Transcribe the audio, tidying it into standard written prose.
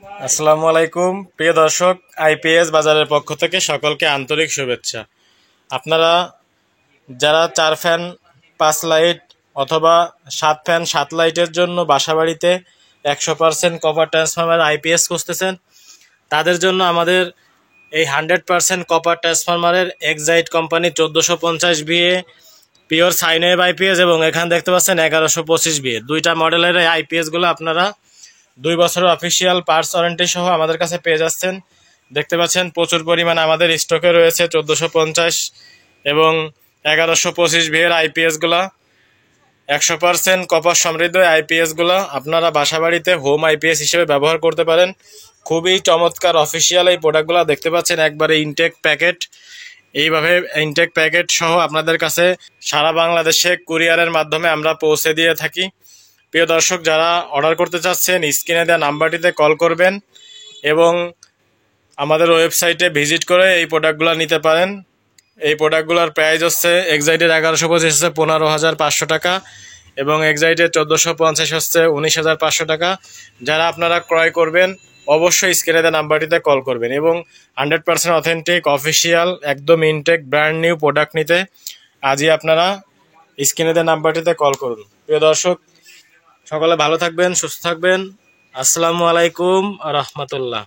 আসসালামু আলাইকুম প্রিয় দর্শক, আইপিএস বাজারের পক্ষ থেকে সকলকে আন্তরিক শুভেচ্ছা। আপনারা যারা 4 ফ্যান 5 লাইট অথবা 7 ফ্যান 7 লাইটের জন্য বাসাবাড়িতে 100% কপার ট্রান্সফরমার আইপিএস খুঁজতেছেন, তাদের জন্য আমাদের এই 100% কপার ট্রান্সফরমারের excite company 1450 BA pure sine wave IPS এবং এখানে দেখতে পাচ্ছেন 1125 বিএ দুইটা মডেলের এই আইপিএসগুলো আপনারা 2 বছরের অফিসিয়াল পার্টস ওয়ারেন্টি সহ আমাদের কাছে পেয়ে যাচ্ছেন। দেখতে পাচ্ছেন প্রচুর পরিমাণ আমাদের স্টকে রয়েছে 1450 এবং 1125 বিয়ের আইপিএসগুলো। 100% কপার সমৃদ্ধ আইপিএসগুলো আপনারা বাসাবাড়িতে হোম আইপিএস হিসেবে ব্যবহার করতে পারেন। খুবই চমৎকার অফিসিয়াল এই প্রোডাক্টগুলো দেখতে পাচ্ছেন, একবারে ইনটেক প্যাকেট। এইভাবে ইনটেক প্যাকেট সহ আপনাদের কাছে সারা বাংলাদেশে কুরিয়ারের মাধ্যমে আমরা পৌঁছে দিয়ে থাকি। প্রিয় দর্শক, যারা অর্ডার করতে চাচ্ছেন স্ক্রিনে দেওয়া নাম্বারটিতে কল করবেন এবং আমাদের ওয়েবসাইটে ভিজিট করে এই প্রোডাক্টগুলো নিতে পারেন। এই প্রোডাক্টগুলোর প্রাইস হচ্ছে এক্সাইটের 1125 হচ্ছে 15,500 টাকা এবং এক্সাইটের 1450 হচ্ছে 19,500 টাকা। যারা আপনারা ক্রয় করবেন অবশ্যই স্ক্রিনে দেওয়া নাম্বারটিতে কল করবেন এবং 100% অথেন্টিক অফিসিয়াল একদম ইনটেক ব্র্যান্ড নিউ প্রোডাক্ট নিতে আজই আপনারা স্ক্রিনে দেওয়া নাম্বারটিতে কল করুন। প্রিয় দর্শক, সকলে ভালো থাকবেন, সুস্থ থাকবেন। আসসালামু আলাইকুম রাহমাতুল্লাহ।